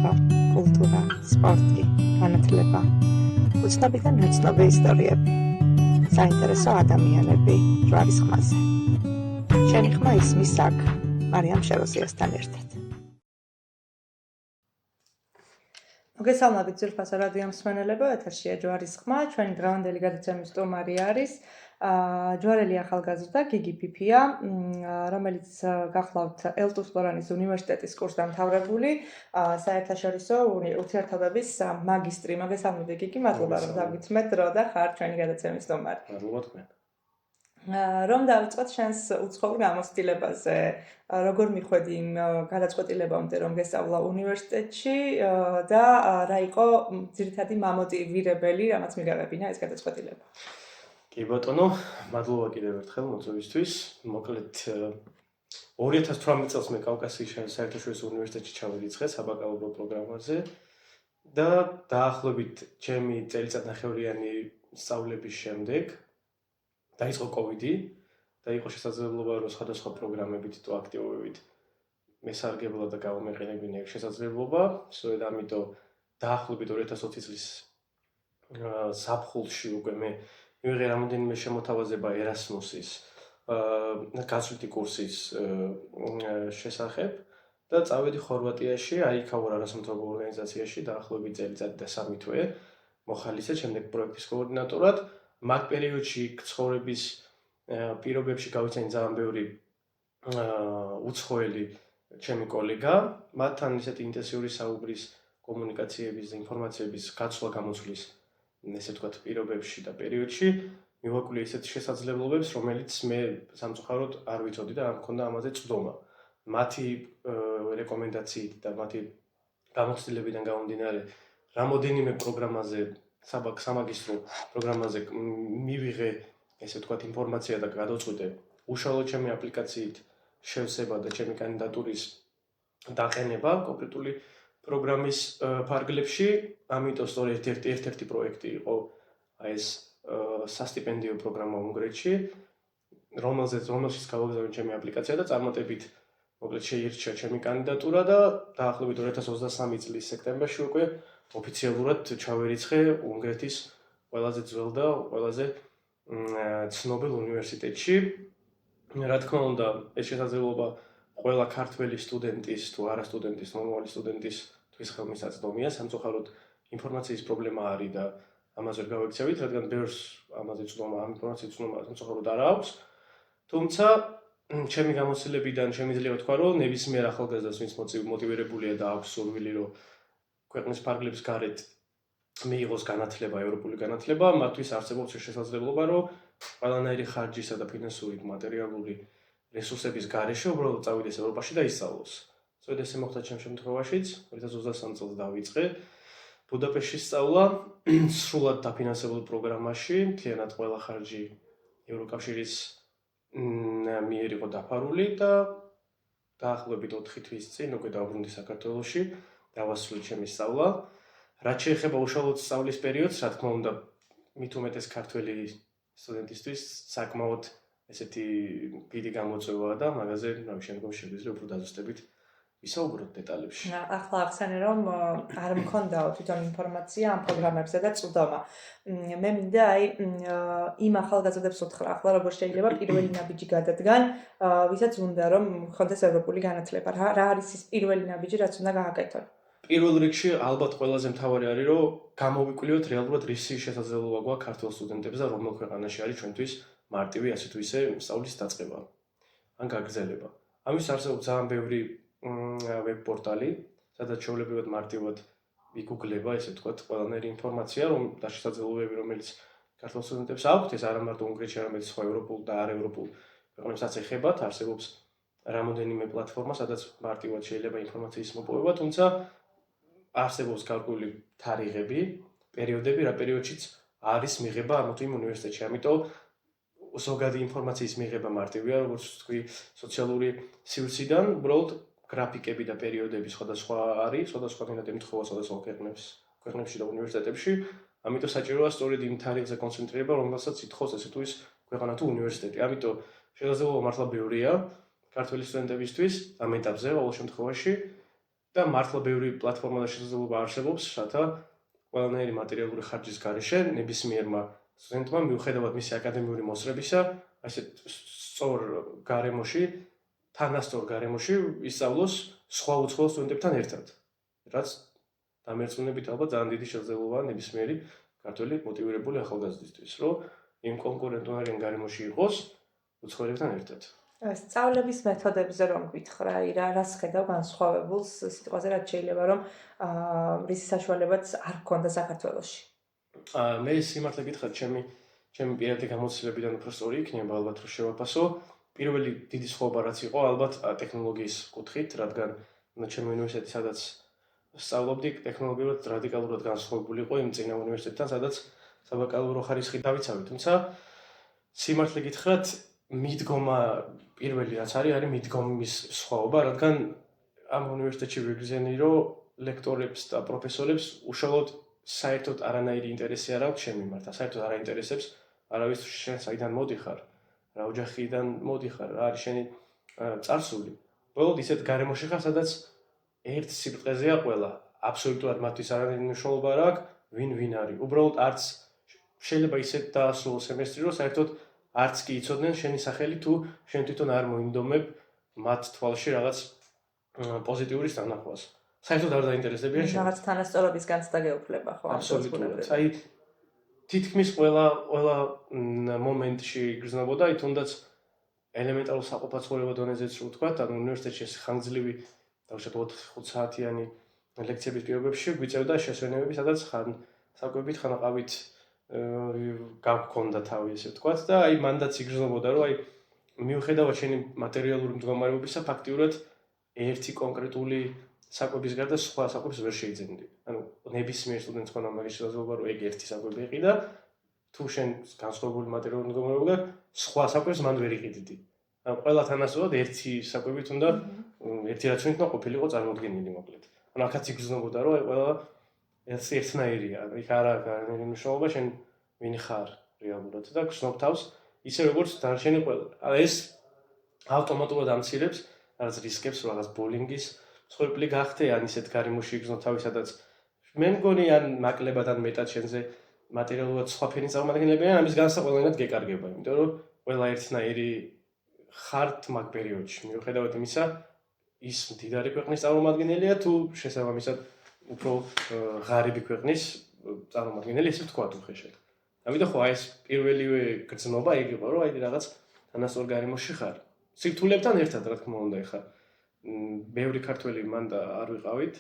მუსიკა, კულტურა, სპორტი, განათლება, უცნობი და ნაცნობი ისტორიები, საინტერესო ადამიანები ჯვარის ხმაზე. შენი ხმა ისმის აქ, მარიამ შეროზიასთან ერთად. მოგესალმებით ძვირფასო რადიო მსმენელებო, ეთერშია ჯვარის ხმა, ჩვენი დღევანდელი გადაცემის სტუმარი არის ჯვარელი ახალგაზრდა გიგი ფიფია, რომელიც გახლავთ ელტუს ფლორანის უნივერსიტეტის კურსდამთავრებული, საერთაშორისო ურთიერთობების მაგისტრი. მოგესალმებით გიგი, მადლობა რომ დაგვიწმეთ დრო და ხარ ჩვენი გადაცემის სტუმარი. მადლობა თქვენ. რომ დავიწყოთ შენს უცხოურ გამოცდილებაზე, როგორ მიხვედი იმ გადაწყვეტილებამდე, რომ გესწავლა უნივერსიტეტში და რა იყო ძირითადი მამოტივირებელი, რამაც მიგაღებინა ეს გადაწყვეტილება? კი ბატონო, მადლობა კიდევ ერთხელ მოწვევისთვის. მოკლედ 2018 წელს მე კავკასიის საერთაშორისო უნივერსიტეტში ჩავირიცხე საბაკალავრო პროგრამაზე და დაახლოებით ჩემი წელიწადნახევრიანი სწავლების შემდეგ დაიწყო კოვიდი და იყო შესაძლებლობა რომ სხვადასხვა პროგრამებით თუ აქტივობით მესარგებლად და გამომეყენებინა ეს შესაძლებლობა. სწორედ ამიტომ დაახლოებით 2020 წლის ზაფხულში უკვე მე მივიღე რამოდენიმე შემოთავაზება ერასმუსის გასვლითი კურსის შესახებ და წავედი ხორვატიაში, აიქაურ არასამთავრობო ორგანიზაციაში დაახლოებით წელიწადი და 3 თვე მოხალისე შემდეგ პროექტის კოორდინატორად. მაგ პერიოდში ცხოვრების პირობებში გავიცანი ძალიან ბევრი უცხოელი ჩემი კოლეგა, მათთან ისეთი ინტენსიური საუბრის, კომუნიკაციების და ინფორმაციების გაცვლა გამოცვლის ესე ვთქვათ პირობებში და პერიოდში მივაკვლიე ისეთ შესაძლებლობებს, რომელიც მე სამწუხაროდ არ ვიცოდი და არ მქონდა ამაზე წვდომა. მათი რეკომენდაციით და მათი გამოცდილებიდან გამომდინარე, რამოდენიმე პროგრამაზე სამაგისტრო პროგრამაზე მივიღე ესე ვთქვათ ინფორმაცია და გადავწყვიტე უშუალოდ ჩემი აპლიკაციით შევსება და ჩემი კანდიდატურის დაყენება კონკრეტული პროგრამის ფარგლებში. ამიტომ სწორედ ერთ-ერთი პროექტი იყო ეს სასტიპენდიო პროგრამა უნგრეთში, რომელშიც გავაგზავნე ჩემი აპლიკაცია და წარმატებით მოკლედ შეირჩა ჩემი კანდიდატურა და დაახლოებით 2023 წლის სექტემბერში უკვე ოფიციალურად ჩავერიცხე უნგრეთის ყველაზე ძველ და ყველაზე ცნობილ უნივერსიტეტში. რა თქმა უნდა, ეს შესაძლებლობა ყველა ქართველი სტუდენტის თუ არა სტუდენტის, ნორმალური სტუდენტის თვის ხელმისაწვდომია. სამწუხაროდ ინფორმაციის პრობლემა არის და ამაზე ვერ გავექცევით, რადგან ბევრს ამაზე წვდომა, ამ ინფორმაციის წვდომა სამწუხაროდ არ აქვს. თუმცა ჩემი გამოცდილებიდან შემიძლია ვთქვა, რომ ნებისმიერ ახალგაზრდას, ვინც მოტივირებულია და აქვს სურვილი, რომ ქვეყნის ფარგლებს გარეთ მიიღოს განათლება, ევროპული განათლება, მათთვის არსებობს შესაძლებლობა, რომ ყველანაირი ხარჯისა და ფინანსური მატერიალური რესურსების გარეშე უბრალოდ წავიდეს ევროპაში და ისწავლოს. სწორედ ესე მოხდა ჩემ შემთხვევაშიც, 2023 წელს დავიწყე ბუდაპეშტში სწავლა, სრულად დაფინანსებულ პროგრამაში, მთლიანად ყველა ხარჯი ევროკავშირის მიერ იყო დაფარული და დაახლოებით 4 თვის წინ უკვე დავბრუნდი საქართველოში, დავასრულე ჩემი სწავლა. რაც შეეხება უშუალოდ სწავლის პერიოდს, რა თქმა უნდა, მით უმეტეს ქართველი სტუდენტისთვის საკმაოდ ესეთი დიდი გამოწვევაა და მაგაზე შემდგომ შეგვიძლია უფრო დაზუსტებით ვისაუბროთ დეტალებში. ახლა ახსენე რომ არ მქონდაო თვითონ ინფორმაცია ამ პროგრამებზე და წვდომა. მე მინდა იმ ახალგაზრდებს უთხრა, ახლა როგორ შეიძლება პირველი ნაბიჯი გადადგან, ვისაც უნდა რომ ხონდეს ევროპული განათლება. რა არის ის პირველი ნაბიჯი, რაც უნდა გააკეთონ? პირველ რიგში ალბათ ყველაზე მთავარი არის, რომ გამოვიკვლიოთ რეალურად რისი შესაძლებლობა გვაქვს ქართულ სტუდენტებს და რომელ ქვეყანაში არის ჩვენთვის მარტივი ასე თუ ისე სწავლის დაწყება ან გაგრძელება. ამის არსებობს ძალიან ბევრი ვებ-პორტალი, სადაც ჩვეულებრივად მარტივად იგუგლება, ესე ვთქვათ, ყველანაირი ინფორმაცია, და შესაძლებლობები, რომელიც ქართულ სტუდენტებს აქვთ, ეს არა მარტო უნგრეთში, არამედ სხვა ევროპულ და არაევროპულ ქვეყნებსაც ეხებათ, არსებობს რამოდენიმე პლატფორმა, სადაც მარტივად შეიძლება ინფორმაციის მოპოვება, თუმცა არსებობს გარკვეული თარიღები, პერიოდები, რა პერიოდშიც არის მიღება ამ თუ იმ უნივერსიტეტში. ამიტომ ზოგადი ინფორმაციის მიღება მარტივია, როგორც თქვი, სოციალური სივრციდან, უბრალოდ გრაფიკები და პერიოდები სხვადასხვა არის, სხვადასხვა ემთხვევა სხვადასხვა ქვეყნებში და უნივერსიტეტებში. ამიტომ საჭიროა სწორედ იმ თარიღზე კონცენტრირება, რომელსაც ითხოვს ესე თუ ის ქვეყანა თუ უნივერსიტეტი. ამიტომ შესაძლებლობა მართლა ბევრია ქართველი სტუდენტებისთვის ამ ეტაპზე, ყოველ შემთხვევაში და მართლა ბევრი პლატფორმა და შესაძლებლობა არსებობს, რათა ყველანაირი მატერიალური ხარჯის გარეშე ნებისმიერმა სტუდენტმა მიუხედავად მისი აკადემიური მოსწრებისა, ასეთ სწორ გარემოში, თანასწორ გარემოში ისწავლოს სხვა უცხოელ სტუდენტებთან ერთად. რაც დამერწმუნებით ალბათ ძალიან დიდი შესაძლებლობაა ნებისმიერი ქართველი მოტივირებული ახალგაზრდისთვის, რომ იმ კონკურენტულ გარემოში იყოს უცხოელებთან ერთად. სწავლების მეთოდებზე რომ გითხრა, რას ხედავ განსხვავებულს სიტყვაზე, რაც შეიძლება რომ რის საშუალებაც არ გქონდა საქართველოში. მე სიმართლე გითხრათ, ჩემი პირადი გამოცდილებიდან უფრო სწორი იქნება, ალბათ რომ შევაფასო. პირველი დიდი სხვაობა რაც იყო, ალბათ ტექნოლოგიის კუთხით, რადგან ჩემი უნივერსიტეტი, სადაც სწავლობდი, ტექნოლოგიურად რადიკალურად განსხვავებული იყო იმ წინა უნივერსიტეტთან, სადაც საბაკალავრო ხარისხი დავიცავი, თუმცა სიმართლე გითხრათ, მიდგომა პირველი რაც არის მიდგომის სხვაობა, რადგან ამ უნივერსიტეტში ვიგრძენი, რომ ლექტორებს და პროფესორებს უშუალოდ საერთოდ არანაირი ინტერესი არ აქვს ჩემ მიმართ, საერთოდ არ აინტერესებს არავის შენ საიდან მოდიხარ, რა ოჯახიდან მოდიხარ, რა არის შენი წარსული. უბრალოდ ისეთ გარემოში ხარ, სადაც ერთ სიბრტყეზეა ყველა, აბსოლუტურად მათთვის არანაირი მნიშვნელობა არ აქვს, ვინ არის. უბრალოდ არც შეიძლება ისეთ დაასრულო სემესტრი, რომ საერთოდ არც კი იცოდნენ შენი სახელი თუ შენ თვითონ არ მოინდომებ მათ თვალში რაღაც პოზიტიური სტანახვას. საერთოდ არ დაინტერესებიან შენ. რაღაც თანასწორობის განცდა გეუფლება, ხო? აბსოლუტურად. აი თითქმის ყველა მომენტში გრძნობოდა, აი თუნდაც ელემენტარულ საყოფაცხოვრებო დონეზეც რო ვთქვა, ანუ უნივერსიტეტში ხანგრძლივი დავუშვათ 4-5 საათიანი ლექციების პირობებში გვიწევდა შესვენებები, სადაც ხან საკვებით, ხან ყავით გაგქონდა თავი, ესე ვთქვათ და აი მანდაც იგრძნობოდა, რომ აი მიუხედავად შენი მატერიალური მდგომარეობისა, ფაქტიურად ერთი კონკრეტული საკვების გარდა სხვა საკვებს ვერ შეიძენდი. ანუ ნებისმიერ სტუდენტს ხომ ამაში შესაძლებლობა რომ ეგ ერთი საკვები იყიდა, თუ შენ განსხვავებული მატერიალური მდგომარეობა გაქვს, სხვა საკვებს მანდ ვერ იყიდდი. ანუ ყველა თანასწორად ერთი საკვებით უნდა ერთი რაც უნდა ყოფილიყო წარმოდგენილი მოკლედ. ანუ აქაც იგრძნობოდა, რომ აი ყველა ერთნაირია, იქ არ არის მნიშვნელობა შენ ვინ ხარ რეალურად და გრძნობ თავს ისე როგორც დარჩენი ყველა. ეს ავტომატურად ამცირებს რაღაც რისკებს, რაღაც ბულინგის მსხვერპლი გახდე, ან ისეთ გარემოში იგრძნობ თავი, სადაც მე მგონი ან ნაკლებად ან მეტად შენზე მატერიალურად სხვა ფენის წარმომადგენლები ან ამის განსა ყველანაირად გეკარგება, იმიტომ რომ ყველა ერთნაირი ხართ მაგ პერიოდში. მიუხედავად იმისა, ის მდიდარი ქვეყნის წარმომადგენელია თუ შესაბამისად უფრო ღარიბი ქვეყნის წარმომადგენელი, ესე ვთქვათ უხეშად. ამიტომ ხო ეს პირველივე გრძნობა ეგ იყო, რომ აი რაღაც თანასწორ გარემოში ხარ. სირთულებთან ერთად, რა თქმა უნდა, ხარ. ბევრი ქართველი მანდა არ ვიყავით.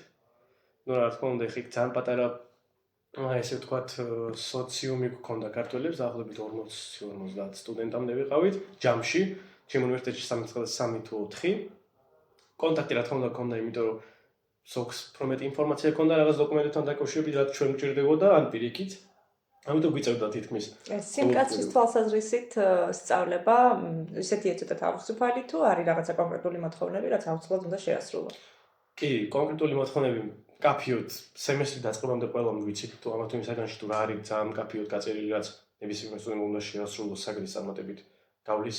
ნუ რა თქმა უნდა, ხიქ ძალიან პატარა ესე ვთქვათ სოციუმი გქონდა ქართველებს, დაახლოებით 40-50 სტუდენტამდე ვიყავით ჯამში, ჩემ უნივერსიტეტში 3 თუ 4. კონტაქტი რა თქმა უნდა გქონდა, იმიტომ რომ ზოგს უფრო მეტი ინფორმაცია გქონდა რაღაც დოკუმენტებთან დაკავშირებით, რაც ჩვენ გვჭირდებოდა, ან პირიქით. ამიტომ გვიწევდა თითქმის. სიმკაცრის თვალსაზრისით სწავლება ისეთია ცოტა თავისუფალი თუ არის რაღაცა კონკრეტული მოთხოვნები, რაც აუცილებლად უნდა შეასრულო? კი, კონკრეტული მოთხოვნები კაფიოდ სემესტრის დაწყებამდე ყველამ ვიცით, თუ ამა თუ იმ საგანში თუ რა არის ძალიან კაფიოდ გაწერილი, რაც ნებისმიერ სტუდენტს უნდა შეასრულოს საგნის წარმატებით გავლის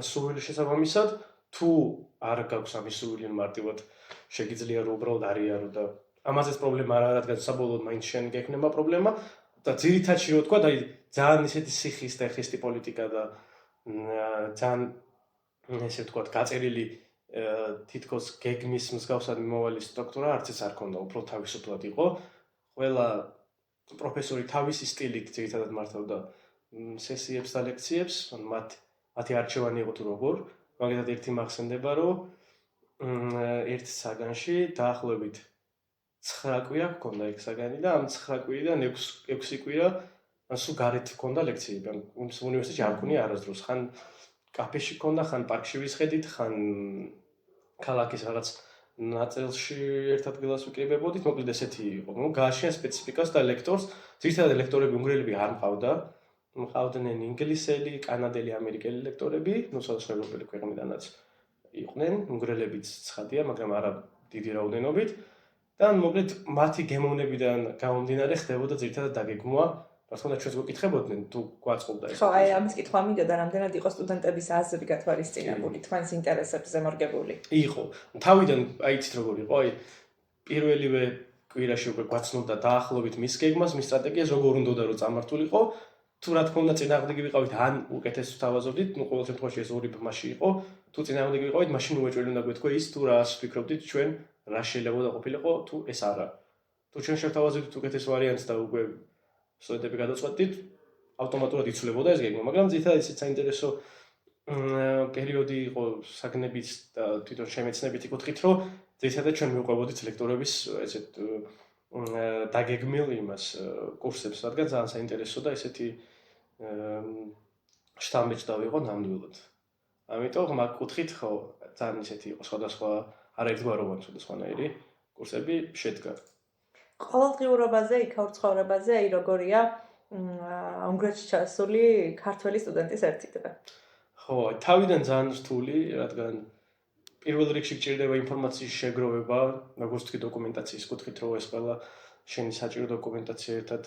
სურვილის შესაბამისად, თუ არ გაქვს ამის სურვილი მარტივად შეგიძლია რომ უბრალოდ არიარო და ამაზეც პრობლემა არა, რადგან საბოლოოდ მაინც შენ გექნება პრობლემა. და ძირითადში რო ვთქვა, აი ძალიან ისეთი სიხის და ხისტი პოლიტიკა და ძალიან ესე ვთქვათ, გაწერილი თითქოს გეგმის მსგავსად მიმავალი სტრუქტურა არც ეს არ ქონდა, უფრო თავისუფლად იყო. ყველა პროფესორი თავისი სტილით ძირითადად მართავდა სესიებს და ლექციებს, ანუ მათი არჩევანი იყო თუ როგორ. მაგალითად ერთი მახსენდება, რომ ერთ საგანში დაახლოებით 9 კვირა გქონდა ეგ საგანი და ამ 9 კვირიდან 6 კვირა სულ გარეთ გქონდა ლექციები. ანუ უნივერსიტეტში არ გქონია არასდროს. ხან კაფეში გქონდა, ხან პარკში ვისხედით, ხან ქალაქის რაღაც ნაწილში ერთ ადგილას ვიკრიბებოდით. მოკლედ ესეთი იყო. ნუ გააშენე სპეციფიკას და ლექტორს. ძირითადად ლექტორები უნგრელები არ მყავდა. მყავდნენ ინგლისელი, კანადელი, ამერიკელი ლექტორები, ნუ სხვადასხვა ევროპელი ქვეყნიდანაც იყვნენ. უნგრელებიც ცხადია, მაგრამ არა დიდი რაოდენობით. და მოკლედ მათი გემოვნებიდან გამომდინარე ხდებოდა ძირითადად დაგეგმვა. რა თქმა უნდა ჩვენს გვეკითხებოდნენ თუ გვაწყობდა ეს. ხო, აი ამის კითხვა მინდოდა, რამდენად იყო სტუდენტების აზრი გათვალისწინებული, თქვენს ინტერესებზე მორგებული. იყო. თავიდან აიცით როგორ იყო, აი პირველივე კვირაში უკვე გვაცნობდა დაახლოებით მის გეგმას, მის სტრატეგიას, როგორ უნდა რომ წამართულიყო. თუ რა თქმა უნდა წინააღმდეგი ვიყავით, ან უკეთეს თავაზობდით, ნუ ყოველ შემთხვევაში ეს ორი ბმაში იყო. თუ წინააღმდეგი ვიყავით, მაშინ უეჭველი უნდა გვეთქვა ის, თუ რას ვფიქრობდით ჩვენ, რა შეიძლება ყოფილიყო, თუ ეს არა. თუ ჩვენ შევთავაზებდით უკეთეს ვარიანტს და უკვე სტუდენტები გადაწყვეტით, ავტომატურად იცვლებოდა ეს გეგმა, მაგრამ ძირითადად ისეთ საინტერესო პერიოდი იყო საგნებით და თვითონ შემეცნებით იკითხით, რომ ძირითადად ჩვენ მივყვებოდით ლექტორების ესეთ დაგეგმილ იმას კურსებს, რადგან ძალიან საინტერესო და ესეთი შთამბეჭდა ვიყო ნამდვილად. ამიტომ მაგ კუთხით ხო ძალიან ისეთი იყო სხვადასხვა არაერთგვაროვანი სხვადასხვანაირი კურსები შედგა. ყოველდღიურობაზე, იქაურ ცხოვრებაზე, აი როგორია უნგრეთში ჩასული ქართველი სტუდენტის ერთი დღე. ხო, თავიდან ძალიან რთული, რადგან პირველ რიგში გჭირდება ინფორმაციის შეგროვება, როგორც თქვი დოკუმენტაციის კუთხით, რომ ეს ყველა შენი საჭირო დოკუმენტაცია ერთად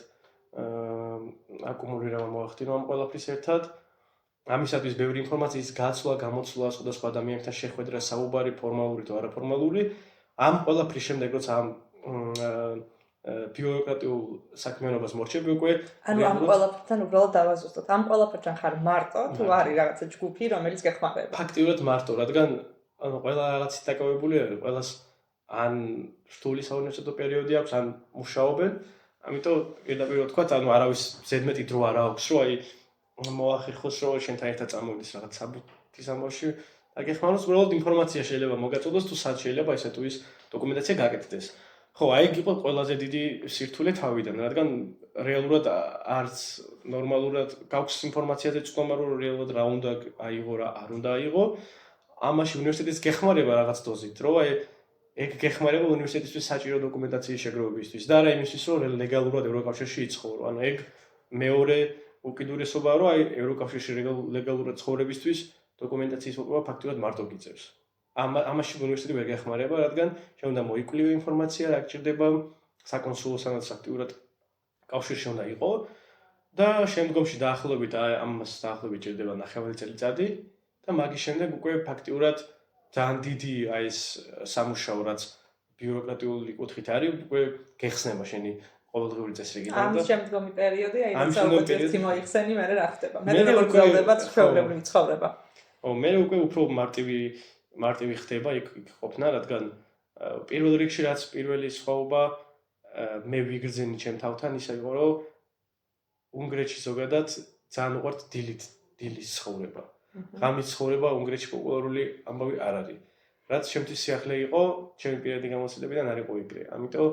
აკუმულირება მოახდინო ამ ყველაფრის ერთად. ამისათვის ბევრი ინფორმაციის გაცვლა, გამოცვლა, სხვადასხვა ადამიანთან შეხვედრა, საუბარი, ფორმალური თუ არაფორმალური. ამ ყველაფრის შემდეგ, როცა ამ ბიუროკრატიულ საქმიანობას მორჩები უკვე. ანუ ამ ყველაფერთან უბრალოდ დავაზუსტოთ. ამ ყველაფერთან ხარ მარტო, თუ არის რაღაცა ჯგუფი, რომელიც გეხმარება? ფაქტიურად მარტო, რადგან ანუ ყველა რაღაცით დაკავებული არის, ყველას ან რთული საუნივერსიტეტო პერიოდი აქვს, ან მუშაობენ. ამიტომ პირდაპირ ვთქვა, ანუ არავის ზედმეტი დრო არ აქვს, რომ აი მოახერხოს, რომ შენთან ერთად წამოვიდეს რაღაც საბუთის ამბავში. დაგეხმაროს, უბრალოდ ინფორმაცია შეიძლება მოგაწოდოს, თუ სად შეიძლება ესე თუ ის დოკუმენტაცია გაკეთდეს. ხო, აი ეგ იყო ყველაზე დიდი სირთულე თავიდან, რადგან რეალურად არც ნორმალურად გაქვს ინფორმაციაზე წვდომა, რომ რეალურად რა უნდა აიღო, რა არ უნდა აიღო. ამაში უნივერსიტეტის გეხმარება რაღაც დოზით, რომ აი ეგ გეხმარება უნივერსიტეტისთვის საჭირო დოკუმენტაციის შეგროვებისთვის და არა იმისთვის, რომ ლეგალურად ევროკავშირში იცხოვრო. ანუ ეგ მეორე უკიდურესობაა, რომ აი ევროკავშირში ლეგალურად ცხოვრებისთვის დოკუმენტაციის მოპოვება ფაქტიურად მარტო გიწევს. ამაში უნივერსიტეტი ვერ გეხმარება, რადგან შეუნდა მოიკვლიო ინფორმაცია, რა გჭირდება, საკონსულო სანაც აქტიურად კავშირში უნდა იყო და შემდგომში დაახლოებით ამას დაახლოებით ჭირდება 9 წელიწადი და მაგის შემდეგ უკვე ფაქტიურად ძალიან დიდი აი ეს სამუშაო, რაც ბიუროკრატიული კუთხით არის, უკვე გეხსნება შენი ყოველდღიური წესრიგიდან და ამის შემდგომი პერიოდი, აი როცა უკვე ერთი მოიხსენი, მერე რა ხდება? მერე როგორ გრძელდება ჩვეულებრივი ცხოვრება? ო, მე უკვე უფრო მარტივი ხდება იქ ყოფნა, რადგან პირველ რიგში რაც პირველი სხვაობა მე ვიგრძენი ჩემ თავთან ისა იყო, რომ უნგრეთში ზოგადად ძალიან უყვართ დილის ცხოვრება. ღამის ცხოვრება უნგრეთში პოპულარული ამბავი არ არის. რაც შემთხვევით სიახლე იყო, ჩემი პირადი გამოცდილებიდან არ იყო ეგრე. ამიტომ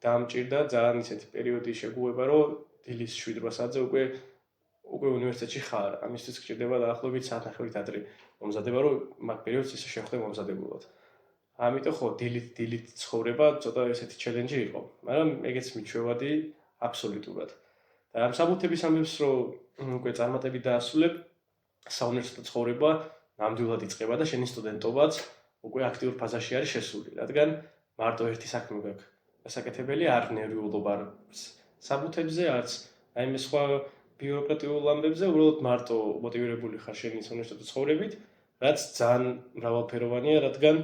დამჭირდა ძალიან ისეთი პერიოდი შეგუება, რომ დილის 7-8 საათზე უკვე უნივერსიტეტში ხარ. ამისთვის გჭირდება დაახლოებით საათნახევრით ადრე მომზადება, რომ მაგ პერიოდს ისე შევხვდე მომზადებულად. ამიტომ ხო, დილით ცხოვრება ცოტა ესეთი ჩელენჯი იყო, მაგრამ ეგეც მიჩვევადი აბსოლუტურად. და ამ საბუთების ამბებს, რომ უკვე წარმატებით დაასრულებ, საუნივერსიტეტო ცხოვრება ნამდვილად იწყება და შენი სტუდენტობაც უკვე აქტიურ ფაზაში არის შესული, რადგან მარტო ერთი საქმე გაქვს. გასაკეთებელი არ ნერვიულობა საბუთებზე, არც აი მე სხვა ბიუროკრატიულ ამბებზე, უბრალოდ მარტო მოტივირებული ხარ შენი უნივერსიტეტო ცხოვრებით, რაც ძალიან მრავალფეროვანია, რადგან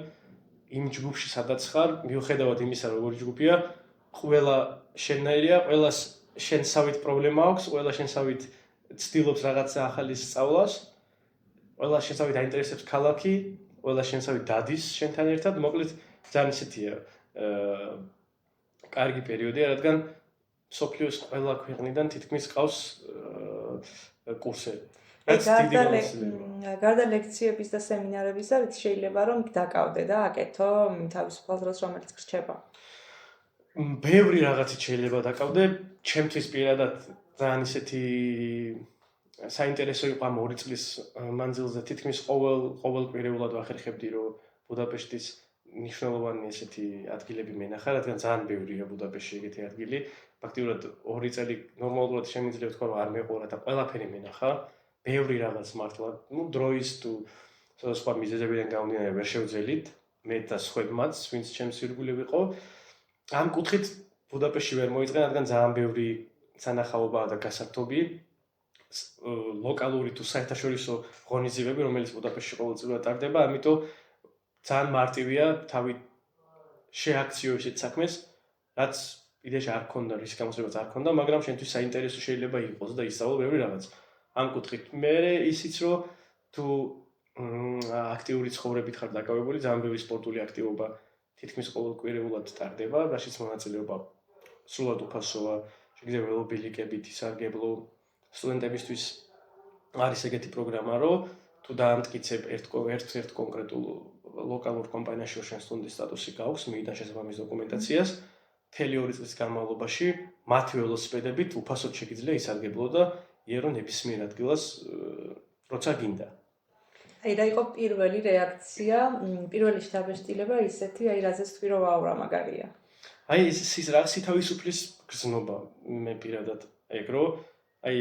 იმ ჯგუფში სადაც ხარ, მიუხედავად იმისა, როგორი ჯგუფია, ყველა შენნაირია, ყველას შენსავით პრობლემა აქვს, ყველა შენსავით ცდილობს რაღაცა ახალის სწავლას, ყველა შენსავით აინტერესებს ქალაქი, ყველა შენსავით დადის შენთან ერთად, მოკლედ ძალიან ისეთია კარგი პერიოდია, რადგან სოფლიოს ყველა ქვეყნიდან თითქმის ყავს კურსები. გარდა ლექციების და სემინარებისა, რითი შეიძლება რომ დაკავდე და აკეთო თავისუფალ დროს, რომელიც გრჩება? ბევრი რაღაცით შეიძლება დაკავდე, ჩემთვის პირადად ძალიან ისეთი საინტერესო იყო ამ 2 წლის მანძილზე თითქმის ყოველ კვირეულად ვახერხებდი, რომ ბუდაპეშტის მნიშვნელოვანი ესეთი ადგილები მენახა, რადგან ძალიან ბევრია ბუდაპეშტში ეგეთი ადგილი. ფაქტიურად 2 წელი ნორმალურად შემიძლია ვთქვა, რომ არ მეყურა და ყველაფერი მენახა. ბევრი რაღაც მართლა, დროის თუ სხვა მიზეზებიდან გამომდინარე ვერ შევძელით, მე და სხვებმაც, ვინც ჩემს ირგვლივ იყო. ამ კუთხით ბუდაპეშტში ვერ მოიწყე, რადგან ძალიან ბევრი სანახაობაა და გასართობი. ლოკალური თუ საერთაშორისო ღონისძიებები, რომელიც ბუდაპეშტში ყოველწლიურად ტარდება, ამიტომ ძალიან მარტივია თავი შეაქციო ისეთ საქმეს, რაც იდეაში არ ქონდა, რის გამოსავალს არ ქონდა, მაგრამ შენთვის საინტერესო შეიძლება იყოს და ისწავლო ბევრი რაღაც. ამ კუთხით მე ისიც რომ თუ აქტიური ცხოვრებით ხარ დაკავებული, ძალიან ბევრი სპორტული აქტივობა თითქმის ყოველკვირეულად ტარდება, რაშიც მონაწილეობა სრულად უფასოა, შეგიძლია ველობილიკებით ისარგებლო. სტუდენტებისთვის არის ეგეთი პროგრამა, რომ თუ დაამტკიცებ ერთ კონკრეტულ ლოკალურ კომპანიაში შენ სტუდენტის სტატუსი გაქვს, მიიდან შესაბამის დოკუმენტაციას, მთელი 2 წლის განმავლობაში მათი ველოსიპედებით უფასოდ შეგიძლია ისარგებლო და იარო ნებისმიერ ადგილას, როცა გინდა. აი რა იყო პირველი რეაქცია, პირველი შთაბეჭდილება ისეთი, აი რაზეც თქვი რომ ვაუ რა მაგარია. აი ის რაღაცი თავისუფლის გზნობა მე პირადად ეგ რომ აი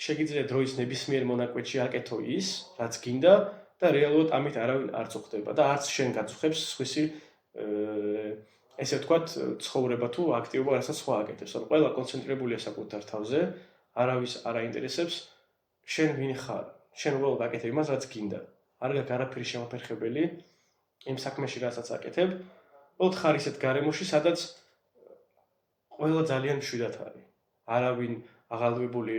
შეგიძლია დროის ნებისმიერ მონაკვეთში აკეთო ის, რაც გინდა და რეალურად ამით არავინ არ წუხდება და არც შენ გაწუხებს სხვისი ესე ვთქვათ ცხოვრება თუ აქტივობა რასაც სხვა აკეთებს. ანუ ყველა კონცენტრირებულია საკუთარ თავზე, არავის არ აინტერესებს შენ ვინ ხარ. შენ უბრალოდ აკეთებ იმას, რაც გინდა. არ გაქვს არაფერი შემოფერხებელი იმ საქმეში, რასაც აკეთებ. უბრალოდ ხარ ისეთ გარემოში, სადაც ყველა ძალიან მშვიდად არის. არავინ აღალვებული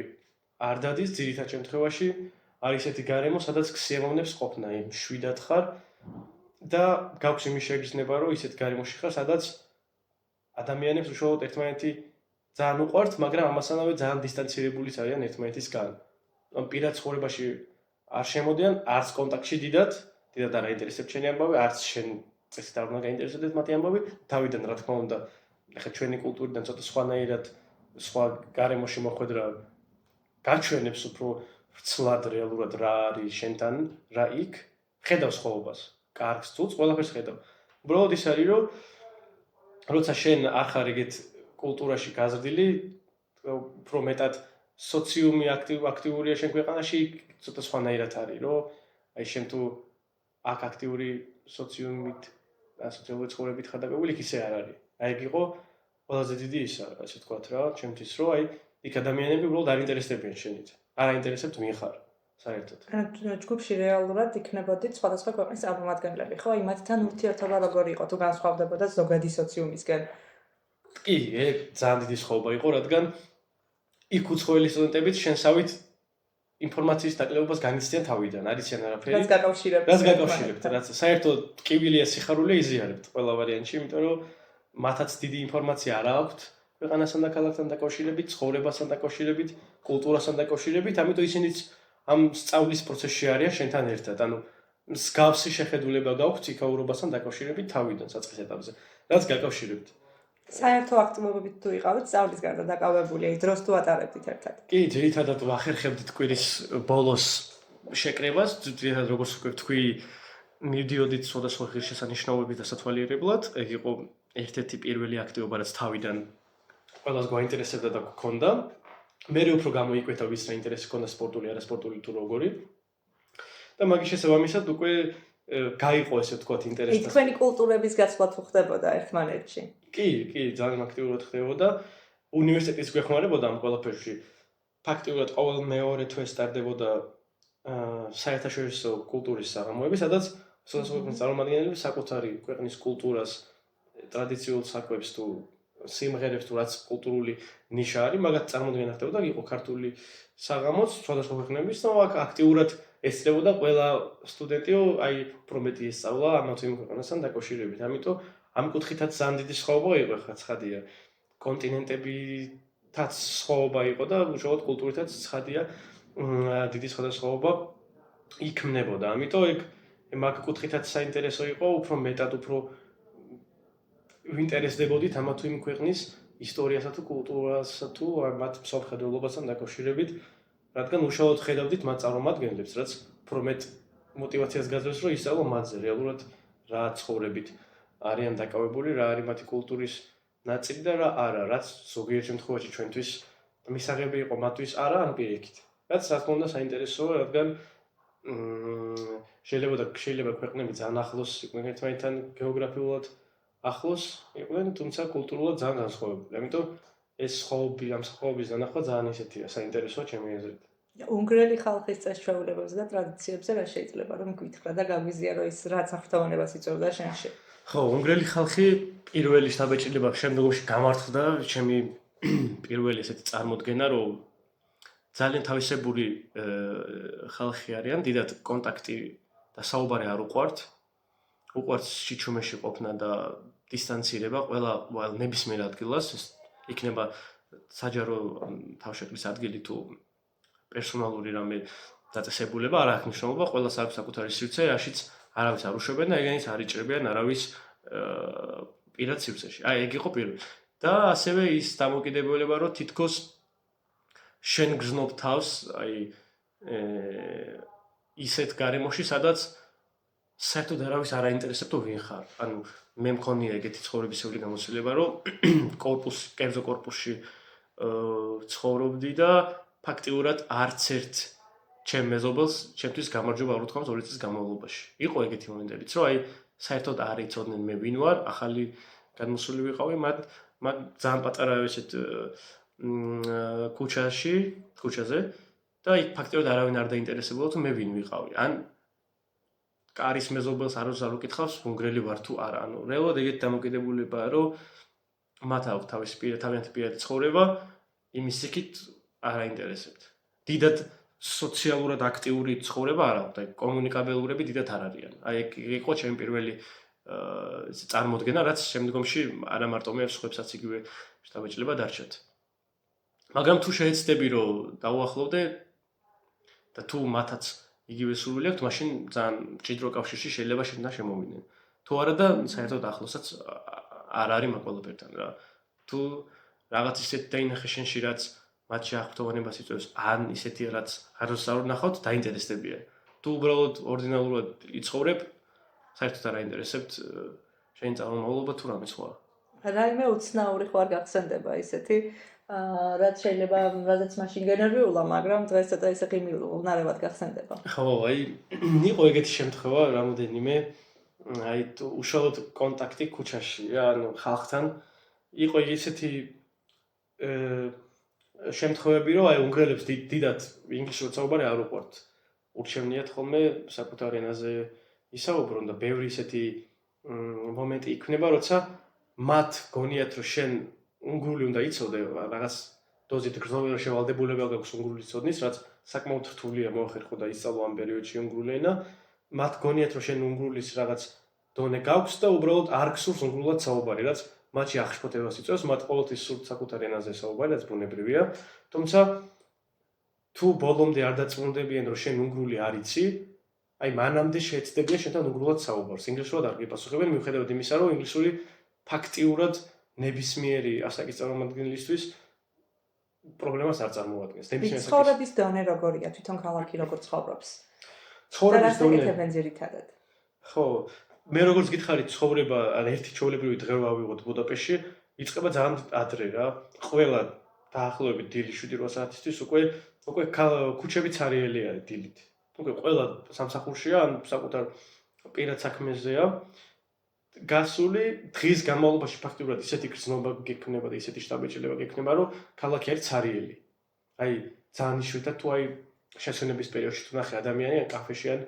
არ დადის, ძირითად შემთხვევაში არის ესეთი გარემო, სადაც ქსიამოვნებს ყოფნა, იმ მშვიდად ხარ და გაქვს იმის შეგრძნება, რომ ისეთ გარემოში ხარ, სადაც ადამიანებს უშუალოდ ერთმანეთი ძალიან უყვართ, მაგრამ ამასთანავე ძალიან დისტანცირებულიც არიან ერთმანეთისგან. ან პირად ცხოვრებაში არ შემოდიან, არც კონტაქტში დიდად არ აინტერესებს შენი ამბავი, არც შენ წესით არ უნდა გაინტერესებდეს მათი ამბავი. თავიდან რა თქმა უნდა, ახლა ჩვენი კულტურიდან ცოტა სხვანაირად სხვა გარემოში მოხვედრა გაჩვენებს უფრო ვრცლად რეალურად რა არის შენთან, რა იქ, ხედავ სხვაობას, კარგს თუ ყველაფერს ხედავ. უბრალოდ ის არის, რომ როცა შენ არ ხარ ეგეთ კულტურაში გაზრდილი, უფრო მეტად სოციუმი აქტიურია შენ ქვეყანაში, ცოტა სხვანაირად არის, რომ აი შენ თუ აქ აქტიური სოციუმით, სოციალური ცხოვრებით ხარ დაკავებული, იქ ისე არ არის. აი ეგ იყო ყველაზე დიდი ის ასე ვთქვათ რა, ჩემთვის რომ აი იქ ადამიანები უბრალოდ არ ინტერესდებიან შენით. არ აინტერესებთ ვინ ხარ საერთოდ. ჯგუფში რეალურად იქნებოდით სხვადასხვა ქვეყნის წარმომადგენლები, ხო? აი მათთან ურთიერთობა როგორი იყო, თუ განსხვავდებოდა ზოგადი სოციუმისგან? კი, ეგ ძალიან დიდი სხვაობა იყო, რადგან იქ უცხოელი სტუდენტებიც შენსავით ინფორმაციის დაკლებობას განიცდიან თავიდან, არიციან არაფერი. რაც გაკავშირებთ, რაც საერთოდ ტკივილია სიხარულე იზიარებთ ყველა ვარიანტში, იმიტომ რომ მათაც დიდი ინფორმაცია არ აქვთ ქვეყანასთან და ქალაქთან დაკავშირებით, ცხოვრებასთან დაკავშირებით, კულტურასთან დაკავშირებით, ამიტომ ისინიც ამ სწავლის პროცესში არიან შენთან ერთად. ანუ მსგავსი შეხედულება გაქვთ იქაურობასთან დაკავშირებით თავიდან საწყის ეტაპზე. რაც გაკავშირებთ. საერთო აქტივობებით თუ იყავით სწავლის გარდა დაკავებული, აი დროს თუ ატარებდით ერთად? კი, ძირითადად ვახერხებდით კვირის ბოლოს შეკრებას, ძირითადად როგორც ვთქვი, მივდიოდით სხვადასხვა ღირსშესანიშნაობების დასათვალიერებლად. ეგ იყო ერთ-ერთი პირველი აქტივობა, რაც თავიდან ყველას გვაინტერესებდა და გქონდა. მერე უფრო გამოიკვეთა ვის რა ინტერესი ჰქონდა სპორტული, არასპორტული თუ როგორი. და მაგის შესაბამისად უკვე გაიყო ესე ვთქვათ ინტერესი. აი თქვენი კულტურების გაცვლა თუ ხდებოდა ერთმანეთში? კი, ძალიან აქტიურად ხდებოდა. უნივერსიტეტის გვეხმარებოდა ამ ყველაფერში. ფაქტიურად ყოველ მეორე თვეს ტარდებოდა საერთაშორისო კულტურის საღამოები, სადაც სხვადასხვა ქვეყნის წარმომადგენლები საკუთარი ქვეყნის კულტურას, ტრადიციულ საკვებს თუ სიმღერებს თუ რაც კულტურული ნიშა არის, მაგათ წარმოდგენა ხდებოდა, იყო ქართული საღამოც სხვადასხვა ქვეყნების და აქ აქტიურად ესწრებოდა ყველა სტუდენტიო, აი უფრო მეტი ესწავლა ამათ იმ ქვეყნასთან დაკავშირებით. ამიტომ ამ კუთხითაც ძალიან დიდი სხვაობა იყო, ხა ცხადია. კონტინენტებითაც სხვაობა იყო და უშუალოდ კულტურითაც ცხადია დიდი სხვადასხვაობა იქმნებოდა. ამიტომ ეგ მაგ კუთხითაც საინტერესო იყო, უფრო მეტად უფრო ვინტერესდებოდით ამა თუ იმ ქვეყნის ისტორიასა თუ კულტურასა თუ მათ მსოფლმხედველობასთან დაკავშირებით, რადგან უშუალოდ ხედავდით მათ წარმომადგენლებს, რაც უფრო მეტ мотивაციას გაძლევს, რომ ისწავლო მათზე რეალურად რა ცხოვრებით არიან დაკავებული, რა არის მათი კულტურის ნაწილი და რა არა, რაც ზოგიერთ შემთხვევაში ჩვენთვის მისაღები იყო მათთვის არა ან პირიქით. რაც რა თქმა უნდა საინტერესოა, რადგან შეიძლება ქვეყნები ძალიან ახლოს იყვნენ ერთმანეთთან გეოგრაფიულად ახლოს იყვნენ, თუმცა კულტურულად ძალიან განსხვავებული. ამიტომ ეს ამ სხვაობის დანახვა ძალიან ისეთია, საინტერესოა ჩემი აზრით. უნგრელი ხალხის წესჩვეულებებზე და ტრადიციებზე რა შეიძლება რომ გითხრა და გაგვიზიარო ის რაც აღფრთოვანებას იწვევდა შენში? ხო, უნგრელი ხალხი პირველი შთაბეჭდილება შემდგომში გამართლდა ჩემი პირველი ესეთი წარმოდგენა, რომ ძალიან თავისებური ხალხი არიან, დიდად კონტაქტი და საუბარი არ უყვართ. უყვართ შიჩუმეში ყოფნა და დისტანცირება ყველა ნებისმიერ ადგილას, ეს იქნება საჯარო თავშეყრის ადგილი თუ პერსონალური რამე დაწესებულება, არ აქვს მნიშვნელობა, ყველას აქვს საკუთარი სივრცე, რაშიც არავის არ უშვებენ და ეგენიც არ იჭრებიან არავის პირად სივრცეში. აი, ეგ იყო პირველი. და ასევე ის დამოკიდებულება, რომ თითქოს შენ გრძნობ თავს, აი ისეთ გარემოში, სადაც საერთოდ არავის არ აინტერესებს თუ ვინ ხარ. ანუ მე მქონია ეგეთი ცხოვრებისეული გამოცდილება, რომ კერძო კორპუსში ცხოვრობდი და ფაქტიურად არც ერთ ჩემ მეზობელს ჩემთვის გამარჯვება არ უთქვამს 2 წლის განმავლობაში. იყო ეგეთი მომენტებიც, რომ აი საერთოდ არ იცოდნენ მე ვინ ვარ, ახალი განმოსული ვიყავი, მათ ძალიან პატარა ესეთ ქუჩაზე და იქ ფაქტიურად არავინ არ დაინტერესებულა თუ მე ვინ ვიყავი. ან კარის მეზობელს არ უკითხავს უნგრელი ვარ თუ არა. ანუ რეალურად ეგეთი დამოკიდებულებაა, რომ მათ აქვს თავისი თავიანთი პირადი ცხოვრება, იმის იქით არ აინტერესებთ. დიდად სოციალურად აქტიური ცხოვრება არ აქვს და კომუნიკაბელურები დიდად არ არიან. აი ეგ იყო ჩემი პირველი წარმოდგენა, რაც შემდგომში არა მარტო მე სხვებსაც იგივე შთაბეჭდილება დარჩათ. მაგრამ თუ შეეცდები რომ დაუახლოვდე და თუ მათაც იგივე სურვილი აქვს, მაშინ ძალიან მჭიდრო კავშირში შეიძლება შენთან შემოვიდნენ. თუ არა და საერთოდ ახლოსაც არ არის მაგ ყველაფერთან რა. თუ რაღაც ისეთი დაინახე შენში, რაც მათ შეახვთოვანებას იწვევს, ან ისეთი რაც არც არ ვნახავთ, დაინტერესდებიან. თუ უბრალოდ ორდინალურად იცხოვრებ, საერთოდ არ აინტერესებთ შენი წარმომავლობა თუ რამე სხვა. რაიმე უცნაური ხო არ გახსენდება ისეთი, რაც შეიძლება რაზეც მაშინ გენერვიულა, მაგრამ დღესა და ესე ღიმილნარევად გახსენდება. ხო, აი იყო ეგეთი შემთხვევა რამოდენიმე, აი უშუალოდ კონტაქტი ქუჩაში, ანუ ხალხთან იყო ისეთი შემთხვევები, რომ აი უნგრელებს დიდად ინგლისურად საუბარი არ უყვართ. ურჩევნიათ ხოლმე საკუთარ ენაზე ისაუბრონ და ბევრი ისეთი მომენტი იქნება, როცა მათ გონიათ, რომ შენ უნგრული უნდა იცოდე, რაღაც დოზით გრძნობიერ შევალდებულება გაქვს უნგრული ცოდნის, რაც საკმაოდ რთულია მოახერხო და ისწავლო ამ პერიოდში უნგრული ენა. მათ გონიათ, რომ შენ უნგრულის რაღაც დონე გაქვს და უბრალოდ არ გსურს უნგრულად საუბარი, რაც მათში აღშფოთებას იწვევს, მათ ყოველთვის სურთ საკუთარ ენაზე საუბარი, რაც ბუნებრივია. თუმცა თუ ბოლომდე არ დაწმუნდებიან, რომ შენ უნგრული არ იცი, აი მანამდე შეეცდებიან შენთან უნგრულად საუბარს. ინგლისურად არ გიპასუხებენ, მიუხედავად იმისა, რომ ინგლისური ფაქტიურად ნებისმიერი ასაკის წარმომადგენლისთვის პრობლემას არ წარმოადგენს. ცხოვრების დონე როგორია, თვითონ ქალაქი როგორ ცხოვრობს? ცხოვრების დონე ეკეთებენ ძირითადად. ხო, მე როგორც გითხარით, ცხოვრება ან ერთი ჩვეულებრივი დღე ავიღოთ ბუდაპეშტში, იწყება ძალიან ადრე რა. ყველა დაახლოებით დილის 7-8 საათისთვის უკვე ქუჩები ცარიელი არის დილით. უკვე ყველა სამსახურშია, ან საკუთარ პირად საქმეზეა. გასული დღის განმავლობაში ფაქტიურად ისეთი გრძნობა გექნება და ისეთი შთაბეჭდილება გექნება, რომ ქალაქი არის ცარიელი. აი, ძალიან იშვიათად თუ აი შესვენების პერიოდში თუ ნახე ადამიანი ან კაფეში ან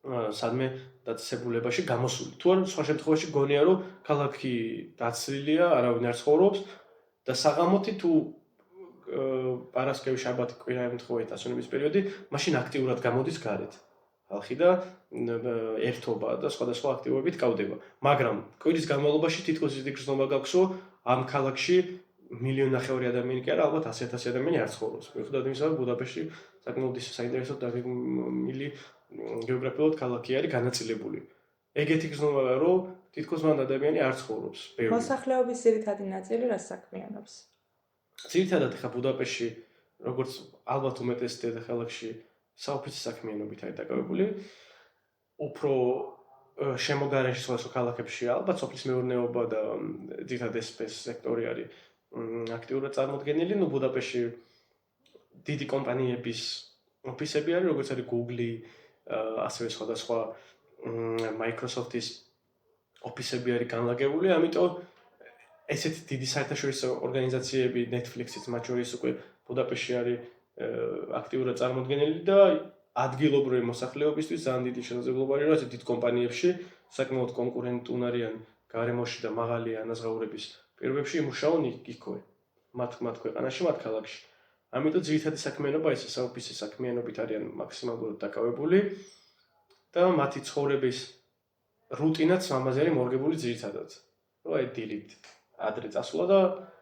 სადმე დაწესებულებაში გამოსული. თუ არა, სხვა შემთხვევაში გონია, რომ ქალაქი დაცლილია, არავინ არ ცხოვრობს და საღამოთი თუ პარასკევი, შაბათი, კვირა ემთხვევა დასვენების პერიოდი, მაშინ აქტიურად გამოდის გარეთ. ხალხი და ერთობა და სხვადასხვა აქტივობები ტკავდება. მაგრამ კვირის განმავლობაში თითქოს ისეთი გრძნობა გაქვს, რომ ამ ქალაქში 1.5 მილიონი ადამიანი კი არა, ალბათ 100,000 ადამიანი არ ცხოვრობს. მიუხედავად იმისა, რომ ბუდაპეშტი საკმაოდ საინტერესო დაგეგმილი გეოგრაფიულად ქალაქი არის განაწილებული. ეგეთი გრძნობაა, რომ თითქოს მან ადამიანი არ ცხოვრობს. მოსახლეობის ძირითადი ნაწილი რას საქმიანობს? ძირითადად ხა ბუდაპეშტში, როგორც ალბათ უმეტეს დედაქალაქში საოფიცე საქმიანობით არის დაკავებული. უფრო შემოგარენში სხვა ქალაქებში ალბათ სოფლის მეურნეობა და ძირითადად ეს სექტორი არის აქტიურად წარმოდგენილი. ნუ ბუდაპეშტში დიდი კომპანიების ოფისები არის, როგორც არის Google, ასევე სხვადასხვა Microsoft-ის ოფისები არის განლაგებული, ამიტომ ესეთი დიდი საერთაშორისო ორგანიზაციები, Netflix-იც მათ შორის უკვე ბუდაპეშტში არის აქტიურად წარმოდგენილი და ადგილობრივი მოსახლეობისთვის ძალიან დიდი შესაძლებლობა არის, რომ ეს დიდ კომპანიებში საკმაოდ კონკურენტუნარიან გარემოში და მაღალი ანაზღაურების პირობებში იმუშაონ იქვე, მათ ქვეყანაში, მათ ქალაქში. ამიტომ ძირითადი საქმიანობა ეს საოფისე საქმიანობით არიან მაქსიმალურად დაკავებული და მათი ცხოვრების რუტინაც ამაზე არის მორგებული ძირითადად. რომ აი დილით ადრე წასვლა და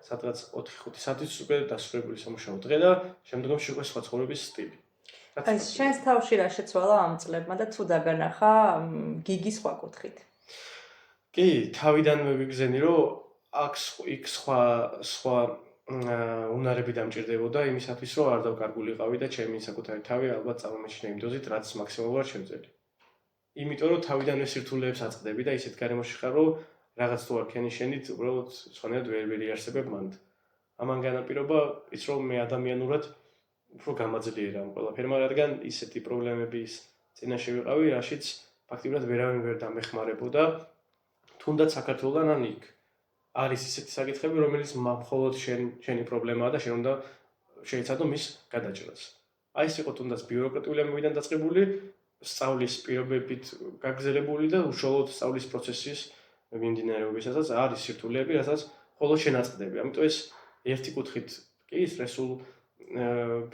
სადღაც 4-5 საათის უკვე დასრულებული სამუშაო დღე და შემდგომში უკვე სხვა ცხოვრების სტილი. აი შენს თავში რა შეცვალა ამ წლებმა და თუ დაგანახა გიგის სხვა კუთხით? კი, თავიდანვე ვიგზენი, რომ იქ სხვა უნარები დამჭირდებოდა იმისათვის, რომ არ დავკარგულიყავი და ჩემი საკუთარი თავი ალბათ წარმომეჩინა იმ დოზით, რაც მაქსიმალურად შევძელი. იმიტომ რომ თავიდანვე სირთულეებს აწყდები და ისეთ გარემოში ხარ, რომ რაღაც თუ არ ქენი შენით, უბრალოდ სხვანაირად ვერ იარსებებ მანდ. ამან განაპირობა ის, რომ მე ადამიანურად უფრო გამაძლიერა ამ ყველაფერმა, რადგან ისეთი პრობლემების წინაშე ვიყავი, რაშიც ფაქტიურად ვერავინ ვერ დამეხმარებოდა, თუნდაც საქართველოსთან ან იქ. არის ისეთი საკითხები, რომელიც მხოლოდ შენი პრობლემაა და შენ უნდა შეიცადო მის გადაჭრას. აი ეს იყო თუნდაც ბიუროკრატიული ამბებიდან დაწყებული, სწავლის პირობებით გაგრძელებული და უშუალოდ სწავლის პროცესის მიმდინარეობისასაც არის სირთულეები, რასაც მხოლოდ შენ აწყდები. ამიტომ ეს ერთი კუთხით კი სტრესულ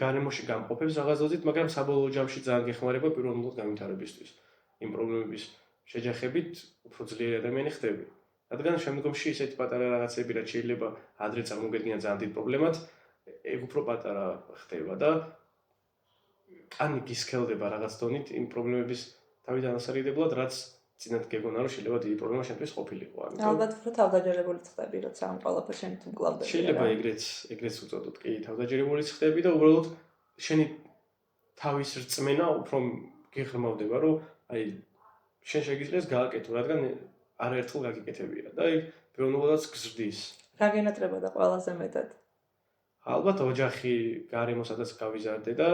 გარემოში გამყოფებს რაღაც დოზით, მაგრამ საბოლოო ჯამში ძალიან გეხმარება პიროვნულად განვითარებისთვის. იმ პრობლემების შეჯახებით უფრო ძლიერი ადამიანი ხდები. რადგან შემდგომში ისეთი პატარა რაღაცები, რაც შეიძლება ადრე წარმოგედგინა ძალიან დიდ პრობლემად, ეგ უფრო პატარა ხდება და კანი გისქელდება რაღაც დონით იმ პრობლემების თავიდან ასარიდებლად, რაც წინათ გეგონა, რომ შეიძლება დიდი პრობლემა შენთვის ყოფილიყო. ალბათ უფრო თავდაჯერებულიც ხდები, როცა ამ ყველაფერს შენ თუ მკლავდები. შეიძლება ეგრეც უწოდოთ, კი, თავდაჯერებულიც ხდები და უბრალოდ შენი თავის რწმენა უფრო გიღრმავდება, რომ აი შენ შეგიძლიას გააკეთო, რადგან არაერთხელ გაგიკეთებია და იქ პიროვნულადაც გზრდის. რა გენატრებოდა ყველაზე მეტად? ალბათ ოჯახი, გარემო, სადაც გავიზარდე და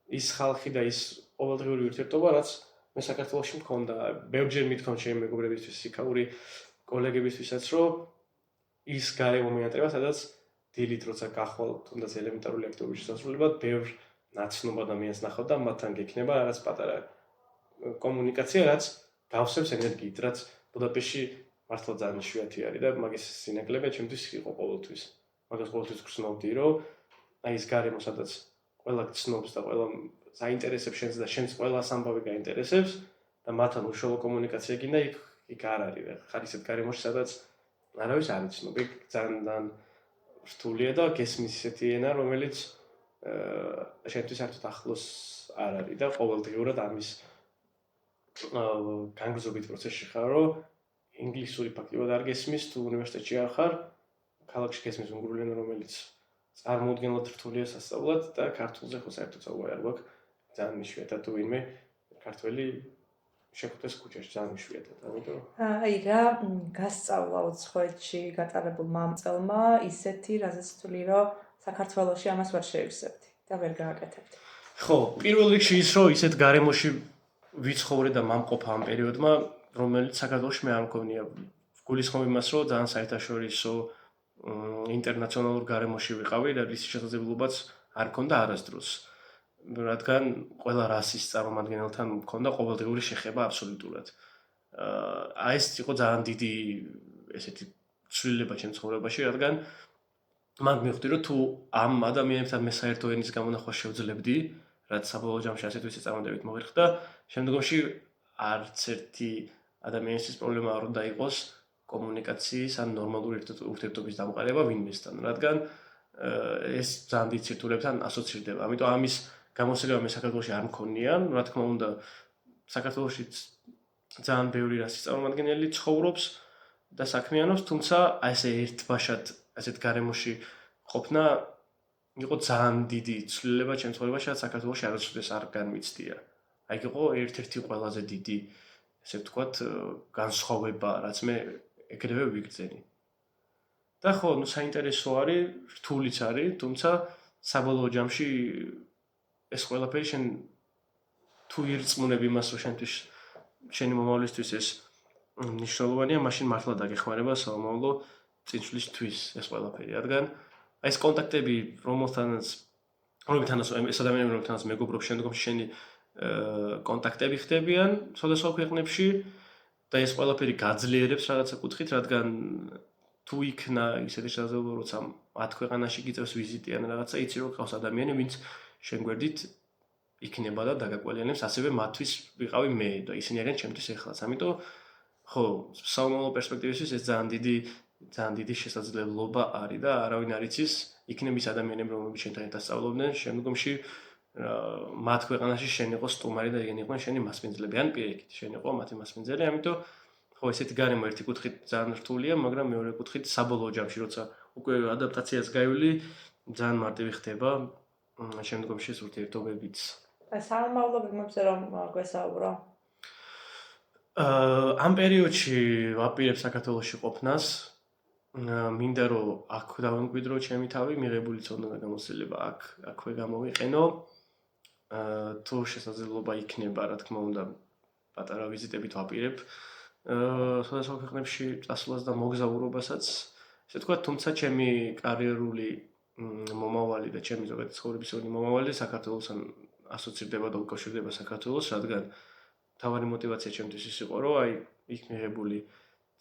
ის ხალხი და ის ყოველდღიური ურთიერთობა, რაც მე საქართველოში მქონდა. ბევრჯერ მithქონდა ჩემი მეგობრებისთვის, იქაური კოლეგებისთვისაც, რომ ის გარემო მეანტრება, სადაც დილით როცა გახვალ თუნდაც ელემენტარული აქტივობის შესრულებად, ბევრ ნაცნობ ადამიანს ნახავ და მათთან გექნება რაღაც პატარა კომუნიკაცია, რაც გავსებს ენერგიით, რაც ბუდაპეშტში მართლა ძალიან იშვიათი არის და მაგის სინაკლებია ჩემთვის იყო ყოველთვის. მაგას ყოველთვის გრძნობდი, რომ აი ეს გარემო, სადაც ყველა გცნობს და ყველა საინტერესებს შენს და შენს ყველას ამბავი გაინტერესებს და მათთან უშუალო კომუნიკაცია გინდა, იქ არ არის რა. ხარ ისეთ გარემოში, სადაც არავის არ იცნობ. იქ ძალიან რთულია და გესმის ისეთი ენა, რომელიც შენთვის საერთოდ ახლოს არ არის და ყოველდღიურად ამის განგრძობით პროცესში ხარ, რომ ინგლისური ფაქტიურად არ გესმის, თუ უნივერსიტეტში არ ხარ, ქალაქში გესმის უნგრული ენა, რომელიც წარმოუდგენლად რთულია სასწავლად და ქართულზე ხო საერთოდ საუბარი არ გვაქვს. ძალიან იშვიათად თუ ვინმე ქართველი შეხვდეს ქუჩაში, ძალიან იშვიათად, ამიტომ აი რა გასწავლა უცხოეთში გატარებულმა ამ წელმა ისეთი, რაზეც თვლი, რომ საქართველოში ამას ვერ შევისებდი და ვერ გააკეთებდი. ხო, პირველ რიგში ის, რომ ისეთ გარემოში ვიცხოვრე და მამყოფა ამ პერიოდმა, რომელიც საქართველოში მე არ მქონია. გულისხმობ იმას, რომ ძალიან საერთაშორისო ინტერნაციონალურ გარემოში ვიყავი და რის შესაძლებლობაც არ მქონდა არასდროს. რადგან ყველა რასის წარმომადგენელთან მქონდა ყოველდღიური შეხება აბსოლუტურად. აი ეს იყო ძალიან დიდი ესეთი ცვლილება ჩემ ცხოვრებაში, რადგან მან მივხვდი, რომ თუ ამ ადამიანებთან მე საერთო ენის გამონახვა შევძლებდი, რაც საბოლოო ჯამში ასეთ ვისე წარმოდებით მოხერხდა, შემდგომში არც ერთი ადამიანის პრობლემა არ უნდა იყოს კომუნიკაციის ან ნორმალური ურთიერთობის დამყარება ვინმესთან, რადგან ეს ძალიან დიდ სირთულეებთან ასოცირდება. ამიტომ ამის გამოსაგება მე საქართველოში არ მქონია, რა თქმა უნდა, საქართველოში ძალიან ბევრი რასის წარმომადგენელი ცხოვრობს და საქმიანობს, თუმცა აი ესე ერთბაშად ასეთ გარემოში ყოფნა იყო ძალიან დიდი ცვლილება ჩემ ცხოვრებაში, რაც საქართველოში არასოდეს არ განმიცდია. აი იყო ერთ-ერთი ყველაზე დიდი, ესე ვთქვათ, განსხვავება, რაც მე ეგრევე ვიგრძენი. და ხო, ნუ საინტერესო არის, რთულიც არის, თუმცა საბოლოო ჯამში ეს ყველაფერი შენ თუ ირწმუნებ იმას, რომ შენთვის შენი მომავლისთვის ეს მნიშვნელოვანია, მაშინ მართლა დაგეხმარება სამომავლო წინსვლისთვის ეს ყველაფერი, რადგან აი ეს კონტაქტები, რომელთანაც ეს ადამიანები, რომელთანაც მეგობრობ, შემდგომში შენი კონტაქტები ხდებიან სხვადასხვა ქვეყნებში და ეს ყველაფერი გაძლიერებს რაღაცა კუთხით, რადგან თუ იქნა ისეთი შესაძლებლობა, როცა მათ ქვეყანაში გიწევს ვიზიტი ან რაღაცა, იცი რომ ყავს ადამიანი, ვინც შენ გვერდით იქნება და დაგაკვალიანებს, ასევე მათთვის ვიყავი მე და ისინი არიან ჩემთვის ეხლაც. ამიტომ ხო, საომალო პერსპექტივისთვის ეს ძალიან დიდი შესაძლებლობა არის და არავინ არ იცის, იქნება ის ადამიანები, რომლებიც შენთან ერთად სწავლობდნენ, შემდგომში მათ ქვეყანაში შენ იყო სტუმარი და ეგენი იყვნენ შენი მასპინძლები, ან პირიქით, შენ იყო მათი მასპინძელი, ამიტომ ხო, ესეთი გარემო ერთი კუთხით ძალიან რთულია, მაგრამ მეორე კუთხით საბოლოო ჯამში, როცა უკვე ადაპტაციას გაივli, ძალიან მარტივი ხდება შემდგომში ეს ურთიერთობებიც. საომავლო გეგმებზე რომ გვესაუბრო. ამ პერიოდში ვაპირებ საქართველოში ყოფნას. მინდა რომ აქ დავამკვიდრო ჩემი თავი, მიღებული ცოდნა და გამოცდილება აქვე გამოვიყენო. თუ შესაძლებლობა იქნება, რა თქმა უნდა, პატარა ვიზიტებით ვაპირებ. სხვადასხვა ქვეყნებში წასვლას და მოგზაურობასაც, ესე თქვა, თუმცა ჩემი კარიერული მომავალი და ჩემი ზოგადად ცხოვრებისეული მომავალი საქართველოსთან ასოცირდება და უკავშირდება საქართველოს, რადგან თავარი мотивация ჩემთვის ის იყო, რომ აი იქ მიღებული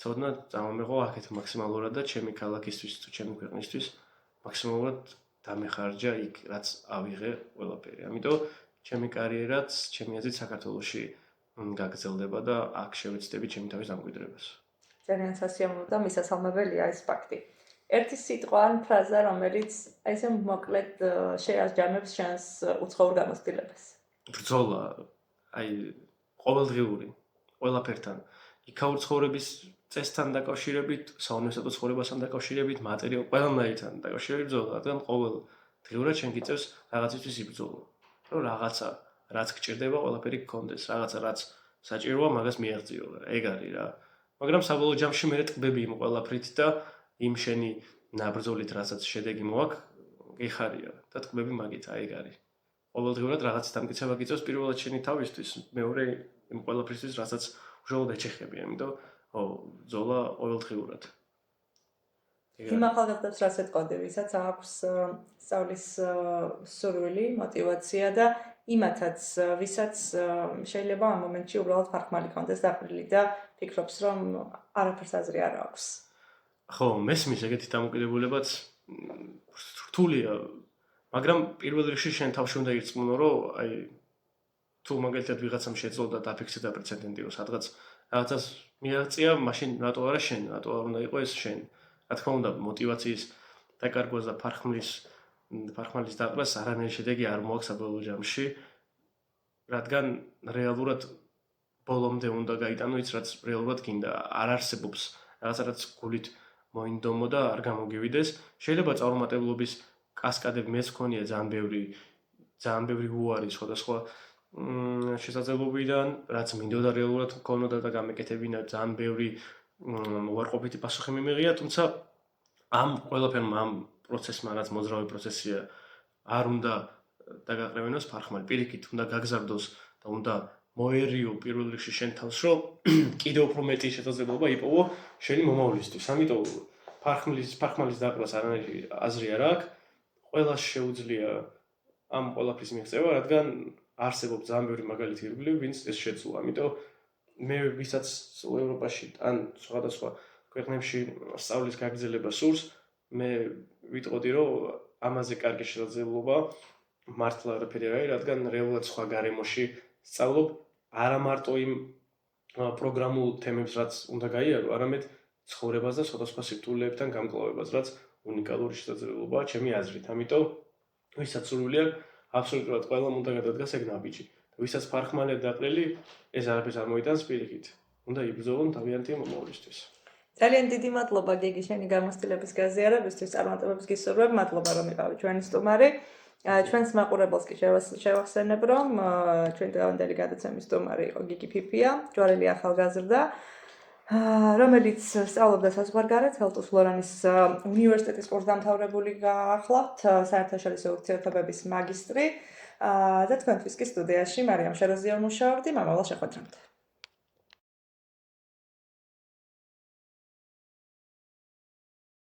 ცოდნა წამომეღო აქეთ მაქსიმალურად და ჩემი ქალაქისთვის თუ ჩემი ქვეყნისთვის მაქსიმალურად დამეხარჯა იქ რაც ავიღე ყველაფერი. ამიტომ ჩემი კარიერაც, ჩემი აზრით საქართველოში გაგრძელდება და აქ შევეცდები ჩემი თავის დამკვიდრებას. ძალიან სასიამოვნო და მისასალმებელია ეს ფაქტი. ერთი სიტყვა ან ფრაზა, რომელიც აი ესე მოკლედ შეასჯამებს შენს უცხოურ გამოცდილებას. ბრძოლა, აი ყოველდღიური, ყველაფერთან, იქაურ ცხოვრების წესთან დაკავშირებით, საუნივერსიტეტო ცხოვრებასთან დაკავშირებით, მატერიალ ყველანაირთან დაკავშირებით ბრძოლა, რადგან ყოველდღიურად შენ გიწევს რაღაცისთვის იბრძოლო. რომ რაღაცა, რაც გჭირდება, ყველაფერი გქონდეს, რაღაცა, რაც საჭიროა, მაგას მიაღწიო. ეგ არის რა. მაგრამ საბოლოო ჯამში მე ტკბები იმ ყველაფრით და იმ შენი ნაბრძოლით, რასაც შედეგი მოაქვს, გიხარია და ტკბები მაგით, აი ეგ არის. ყოველდღიურად რაღაცა დამკიცება გიწევს პირველად შენი თავისთვის, მეორე იმ ყველაფრისთვის, რასაც უშუალოდ ეჩეხები, ამიტომ ბრძოლა ყოველდღიურად. იმ ახალგაზრდებს რაც ეთყოდი, ვისაც აქვს სწავლის სურვილი, мотивация და იმათაც, ვისაც შეიძლება ამ მომენტში უბრალოდ ფარხმალი კონდეს დაფრილი და ფიქრობს, რომ არაფერს აზრი არ აქვს. ხო, მესმის ეგეთი დამოკიდებულებაც რთულია, მაგრამ პირველ რიგში შენ თავში უნდა ირწმუნო, რომ აი თუ მაგალითად ვიღაცამ შეძლო და დაფიქსირდა პრეცედენტი, რომ სადღაც რაღაცას მიაღწია, მაშინ რატო არა შენ, რატო არ უნდა იყოს ეს შენ. რა თქმა უნდა, мотивацიის დაკარგვას და ფარხმალის დაყრას არანაირი შედეგი არ მოაქვს საბოლოო ჯამში, რადგან რეალურად ბოლომდე უნდა გაიტანო ის, რაც რეალურად გინდა. არ არსებობს რაღაცა, რაც გულით მოინდომო და არ გამოგივიდეს. შეიძლება წარუმატებლობის კასკადები მეც მქონია ძალიან ბევრი უარი სხვადასხვა შესაძლებლობიდან, რაც მინდოდა რეალურად მქონოდა და გამეკეთებინა ძალიან ბევრი უარყოფითი პასუხი მიმიღია, თუმცა ამ ყველაფერმა ამ პროცესმა, რაც მოძრავი პროცესია, არ უნდა დაგაყრევინოს ფარხმალი, პირიქით უნდა გაგზარდოს და უნდა მოერიო პირველ რიგში შენ თავს, რომ კიდევ უფრო მეტი შესაძლებლობა იპოვო შენი მომავლისთვის. ამიტომ ფარხმალის დაყრას არანაირი აზრი არ აქვს. ყველას შეუძლია ამ ყველაფრის მიღწევა, რადგან არსებობს ძალიან ბევრი მაგალითი ირგვლივ, ვინც ეს შეძლო. ამიტომ მე ვისაც ევროპაში ან სხვადასხვა ქვეყნებში სწავლის გაგრძელება სურს, მე ვიტყოდი, რომ ამაზე კარგი შესაძლებლობა მართლა არაფერი არ არის, რადგან რეალურად სხვა გარემოში სწავლობ არა მარტო იმ პროგრამულ თემებს, რაც უნდა გაიარო, არამედ ცხოვრებას და სხვადასხვა სირთულეებთან გამკლავებას, რაც უნიკალური შესაძლებლობაა ჩემი აზრით. ამიტომ ვისაც სურვილი აქვს, აბსოლუტურად ყველამ უნდა გადადგას ეგ ნაბიჯი. ვისაც ფარხმალია დაყრილი, ეს არაფერს არ მოიტანს პირიქით. უნდა იბრძოლონ თავიანთი მომავლისთვის. ძალიან დიდი მადლობა გიგი შენი გამოცდილების გაზიარებისთვის, წარმატებებს გისურვებ, მადლობა რომ იყავი ჩვენი სტუმარი. ჩვენს მაყურებელს კი შევახსენებ, რომ ჩვენი დღევანდელი გადაცემის სტუმარი იყო გიგი ფიფია, ჯვარელი ახალგაზრდა, რომელიც სწავლობდა საზღვარგარეთ, ჰელტუს ფლორანის უნივერსიტეტის კურსდამთავრებული გახლავთ, საერთაშორისო ურთიერთობების მაგისტრი და თქვენთვის კი სტუდიაში მარიამ შეროზია მუშაობდი, მომავალ შეხვედრამდე.